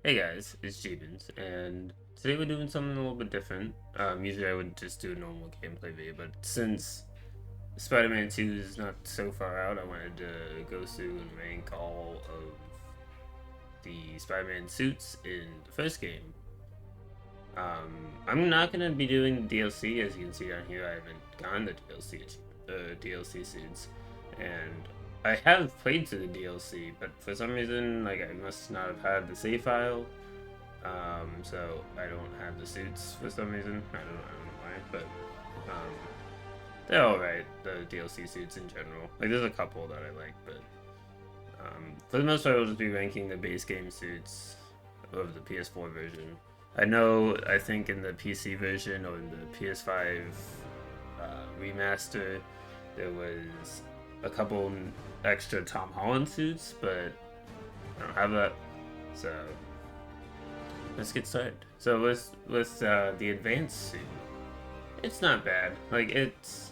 Hey guys, it's Jeebins, and today we're doing something a little bit different. Usually I would just do a normal gameplay video, but since Spider-Man 2 is not so far out, I wanted to go through and rank all of the Spider-Man suits in the first game. I'm not gonna be doing the DLC, as you can see down here. I haven't gotten the DLC suits, and I have played through the DLC, but for some reason, like I must not have had the save file. So I don't have the suits for some reason. I don't know why, but um, they're alright. The DLC suits in general. Like there's a couple that I like, but for the most part, I'll just be ranking the base game suits of the PS4 version. I know. I think in the PC version or in the PS5 remaster, there was a couple extra Tom Holland suits, but I don't have that. So let's get started. So with the advanced suit, it's not bad. Like it's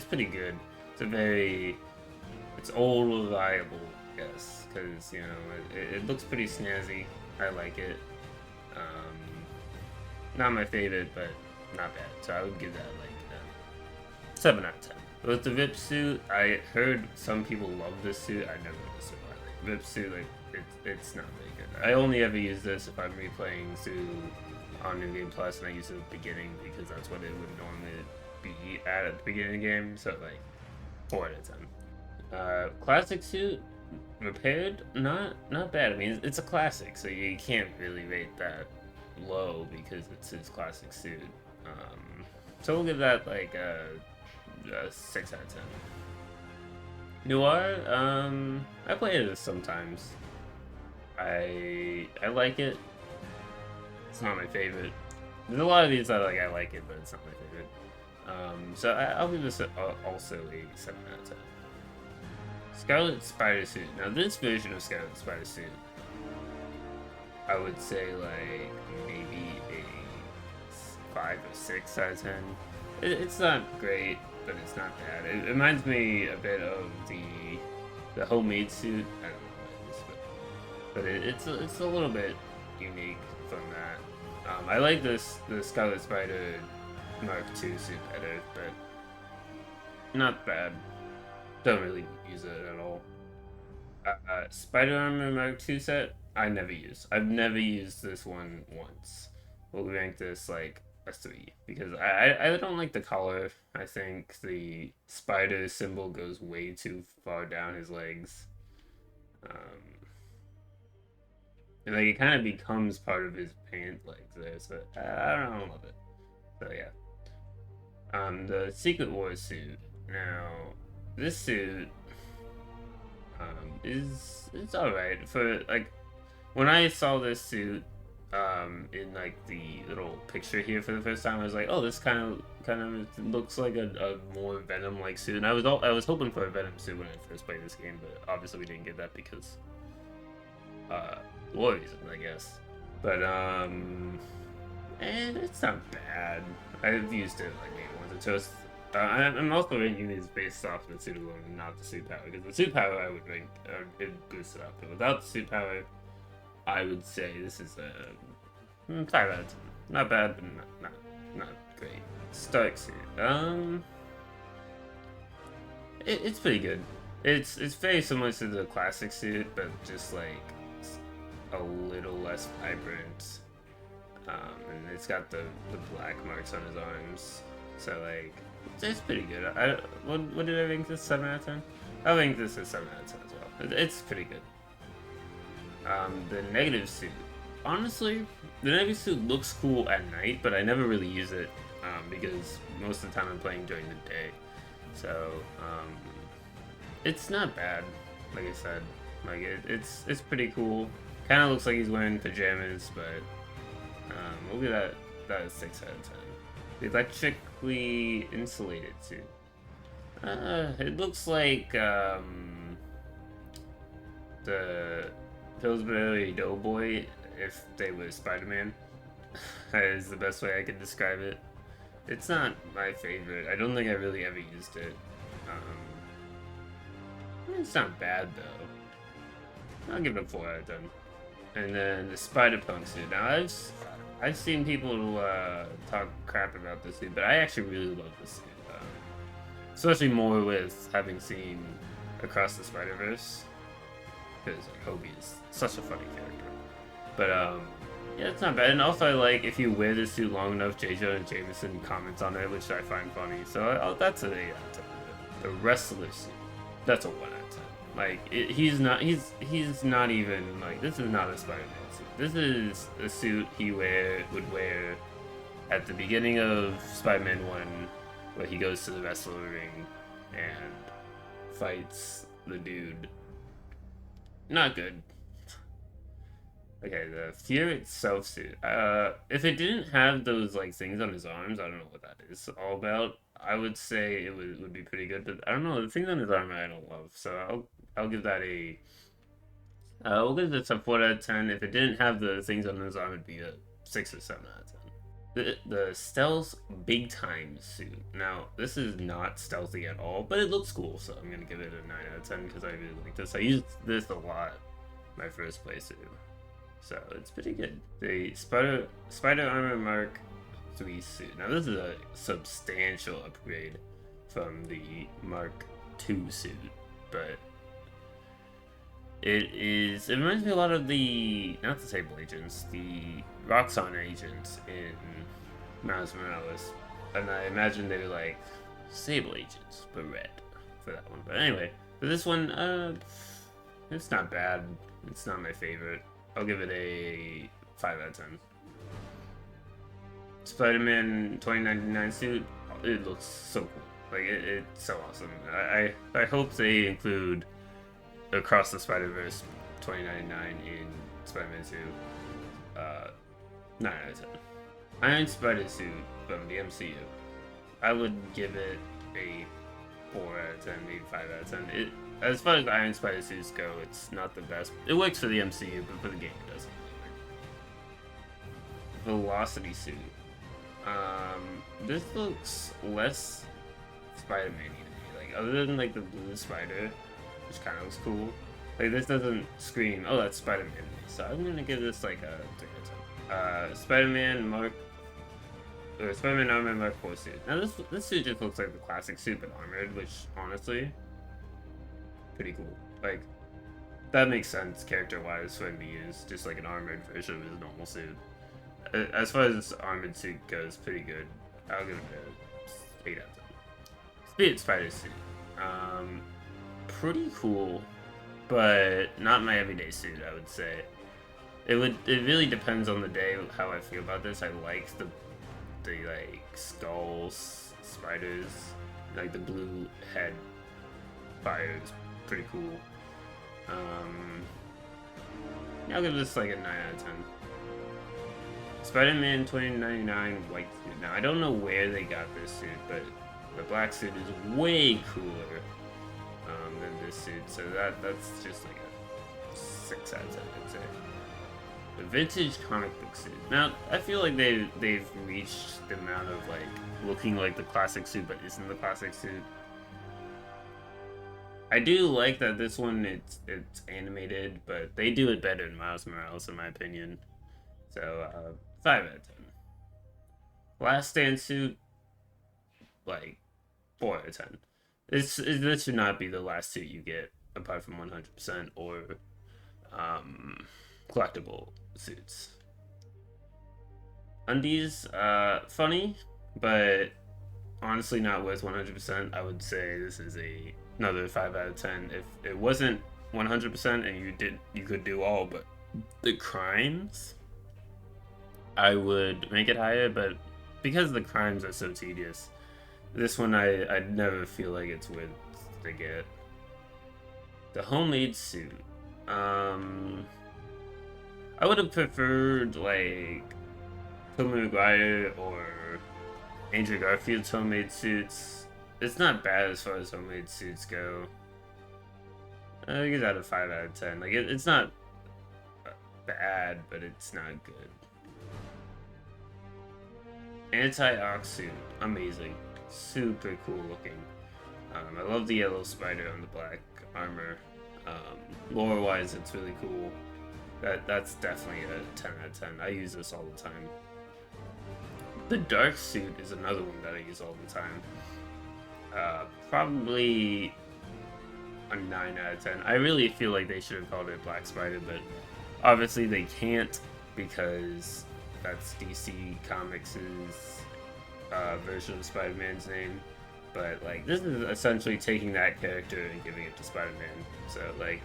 pretty good. It's a very it's old reliable, I guess, because you know it looks pretty snazzy. I like it. Um, Not my favorite, but not bad. So I would give that like 7 out of 10. With the Vip suit, I heard some people love this suit. I never understood why. Like, Vip suit, like it's not very good. I only ever use this if I'm replaying through on New Game Plus, and I use it at the beginning because that's what it would normally be at the beginning of the game. So like 4 out of 10. Classic suit repaired, not bad. I mean, it's a classic, so you can't really rate that low because it's his classic suit. So we'll give that like a 6 out of 10. Noir, I play it sometimes. I like it. It's not my favorite. There's a lot of these that I like it, but it's not my favorite. So I'll give this also a 7 out of 10. Scarlet Spider Suit. Now this version of Scarlet Spider Suit, I would say like maybe a 5 or 6 out of 10. It's not great, but it's not bad. It reminds me a bit of the homemade suit. I don't know what it is, but it's a little bit unique from that. I like the Scarlet Spider Mark II suit better, but not bad. Don't really use it at all. Spider Armor Mark II set, I never use. I've never used this one once. We'll rank this like a 3 because I don't like the color. I think the spider symbol goes way too far down his legs. Um, and like it kind of becomes part of his pant legs there, so I don't love it. So yeah. The Secret Wars suit. Now, this suit is it's all right for like when I saw this suit in like the little picture here for the first time. I was like, oh, this kind of looks like a more Venom like suit. And I was hoping for a Venom suit when I first played this game, but obviously we didn't get that because uh war reasons, I guess. But and it's not bad. I've used it like maybe once or twice. I'm also ranking these based off the suit alone and not the suit power, because the suit power I would rank, it boosts it up. But without the suit power, I would say this is a 5 out of 10. Not bad, but not great. Stark suit. It's pretty good. It's very similar to the classic suit, but just like a little less vibrant. And it's got the black marks on his arms. So like it's pretty good. What did I rank this? 7 out of 10. I think this is 7 out of 10 as well. It's pretty good. The negative suit. Honestly, the negative suit looks cool at night, but I never really use it because most of the time I'm playing during the day. So it's not bad. Like I said, like it's pretty cool. Kind of looks like he's wearing pajamas, but we'll give that a 6 out of 10. The electrically insulated suit. It looks like the Pillsbury Doughboy if they were Spider-Man. Is the best way I can describe it. It's not my favorite. I don't think I really ever used it. It's not bad though. I'll give it a 4 out of 10. And then the Spider-Punk suit. Now, I've seen people talk crap about this suit, but I actually really love this suit. Especially more with having seen Across the Spider-Verse, because Hobie is such a funny character. But yeah, it's not bad. And also, I like if you wear this suit long enough, J. Jonah Jameson comments on it, which I find funny. So that's a 8 out of 10. The wrestler suit, that's a 1 out of 10. Like he's not even like, this is not a Spider-Man suit. This is a suit he would wear at the beginning of Spider-Man 1, where he goes to the wrestler ring and fights the dude. Not good. Okay, the Fear itself suit. If it didn't have those like things on his arms, I don't know what that is all about. I would say it would be pretty good, but I don't know, the things on his arm I don't love. So I'll give that a we'll give this a 4 out of 10. If it didn't have the things on his arm, it'd be a 6 or 7 out of 10. The Stealth Big Time suit. Now, this is not stealthy at all, but it looks cool, so I'm gonna give it a 9 out of 10 because I really like this. I used this a lot my first playthrough, so it's pretty good. The Spider Armor Mark III suit. Now, this is a substantial upgrade from the Mark II suit, but it reminds me a lot of the, not the Sable Agents, the Roxxon agents in Miles Morales. And I imagine they were like Sable Agents, but red for that one. But anyway, for this one, it's not bad. It's not my favorite. I'll give it a 5 out of 10. Spider-Man 2099 suit, it looks so cool. Like, it's so awesome. I hope they include Across the Spider-Verse 2099 in Spider-Man 2. 9 out of 10. Iron Spider suit from the MCU. I would give it a 4 out of 10, maybe 5 out of 10. As far as Iron Spider suits go, it's not the best. It works for the MCU, but for the game it doesn't really work. Velocity suit. This looks less Spider-Man-y to me. Like, other than like the blue spider, which kind of looks cool. Like, this doesn't scream, oh, that's Spider-Man to me. So I'm gonna give this like a 3 out of 10. Spider-Man Armor Mark IV suit. Now this suit just looks like the classic suit but armored, which honestly, pretty cool. Like, that makes sense character-wise for him to use just like an armored version of his normal suit. As far as this armored suit goes, pretty good. I'll give it a 8 out of 10. Spirit Spider suit. Pretty cool, but not my everyday suit, I would say. It really depends on the day how I feel about this. I like the like skulls, spiders, like the blue head fire is pretty cool. I'll give this like a 9 out of 10. Spider-Man 2099 white suit. Now, I don't know where they got this suit, but the black suit is way cooler than this suit, so that's just like a 6 out of 10, I'd say. The vintage comic book suit. Now, I feel like they've reached the amount of like looking like the classic suit, but isn't the classic suit. I do like that this one it's animated, but they do it better than Miles Morales in my opinion. So 5 out of 10. Last Stand suit, like 4 out of 10. This should not be the last suit you get apart from 100% or collectible suits. Undies, funny, but honestly not worth 100%. I would say this is another 5 out of 10. If it wasn't 100% and you could do all but the crimes, I would make it higher, but because the crimes are so tedious, this one I'd never feel like it's worth to get. The homemade suit. I would have preferred like Tobey Maguire or Andrew Garfield's homemade suits. It's not bad as far as homemade suits go. I give that a 5 out of 10. Like it's not bad, but it's not good. Anti-Ox suit, amazing, super cool looking. I love the yellow spider on the black armor. Lore-wise, it's really cool. That's definitely a 10 out of 10. I use this all the time. The dark suit is another one that I use all the time. Probably a 9 out of 10. I really feel like they should have called it Black Spider, but obviously they can't because that's DC Comics' version of Spider-Man's name. But like, this is essentially taking that character and giving it to Spider-Man. So like,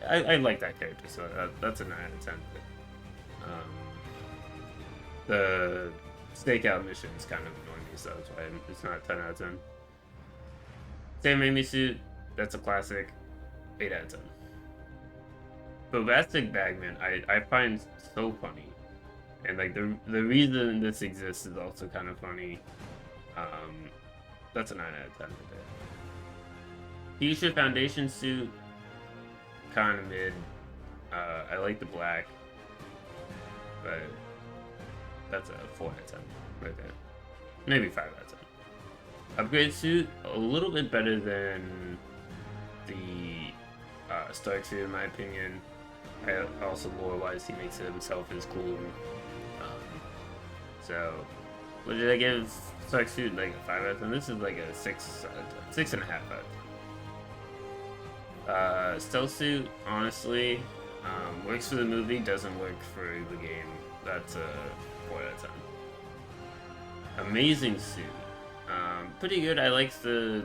I like that character, so that's a 9 out of 10. But, the stakeout missions kind of annoy me, so that's why it's not 10 out of 10. Sam Raimi suit, that's a classic, 8 out of 10. Bombastic Bagman, I find so funny. And like the reason this exists is also kind of funny. That's a 9 out of 10 right there. Fuchsia Foundation suit, kind of mid. I like the black, but that's a 4 out of 10 right there. Maybe 5 out of 10. Upgrade suit, a little bit better than the Stark suit in my opinion. Also lore-wise, he makes it himself as cool. So, what did I give Stark suit? Like a 5 out of 10? This is like a 6 out of 10. 6.5 out of 10. Stealth suit, honestly, works for the movie, doesn't work for the game. That's a 4 out of 10. Amazing suit. Pretty good. I like the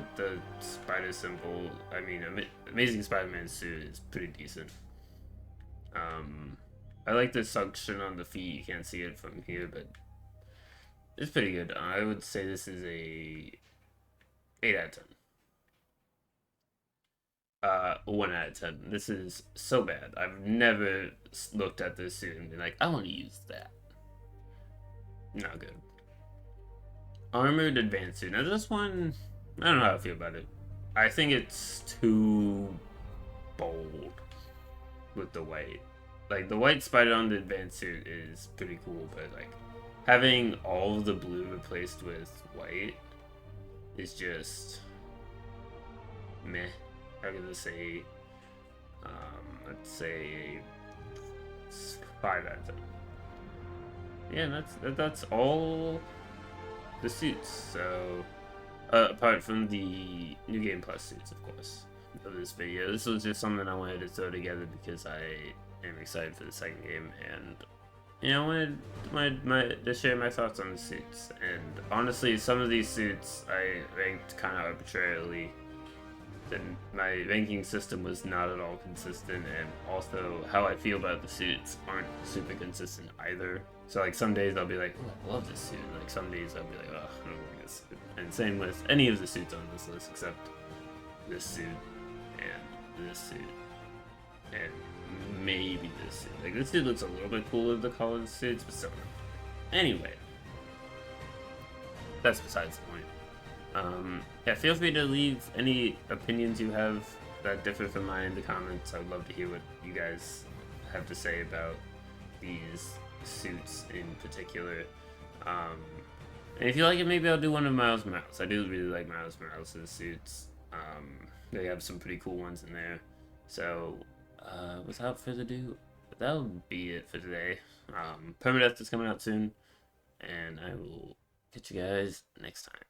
spider symbol. I mean, Amazing Spider-Man suit is pretty decent. I like the suction on the feet. You can't see it from here, but it's pretty good. I would say this is a 8 out of 10. 1 out of 10. This is so bad. I've never looked at this suit and been like, I want to use that. Not good. Armored Advanced Suit. Now this one, I don't know how I feel about it. I think it's too bold with the white. Like, the white spider on the Advanced Suit is pretty cool, but like, having all of the blue replaced with white is just meh. I'm gonna say, let's say 5 out of 10. Yeah, that's all the suits. So, apart from the New Game Plus suits, of course, of this video. This was just something I wanted to throw together because I am excited for the second game, and you know, I wanted to share my thoughts on the suits. And honestly, some of these suits I ranked kind of arbitrarily. Then my ranking system was not at all consistent, and also how I feel about the suits aren't super consistent either. So like some days I'll be like, oh, I love this suit, and like some days I'll be like, oh, I don't like this suit. And same with any of the suits on this list except this suit and this suit and maybe this suit. Like this suit looks a little bit cooler than the colored suits, but still not. Anyway, that's besides the point. Yeah, feel free to leave any opinions you have that differ from mine in the comments. I would love to hear what you guys have to say about these suits in particular. And if you like it, maybe I'll do one of Miles Morales. I do really like Miles Morales' suits. They have some pretty cool ones in there. So, without further ado, that'll be it for today. Permadeath is coming out soon, and I will catch you guys next time.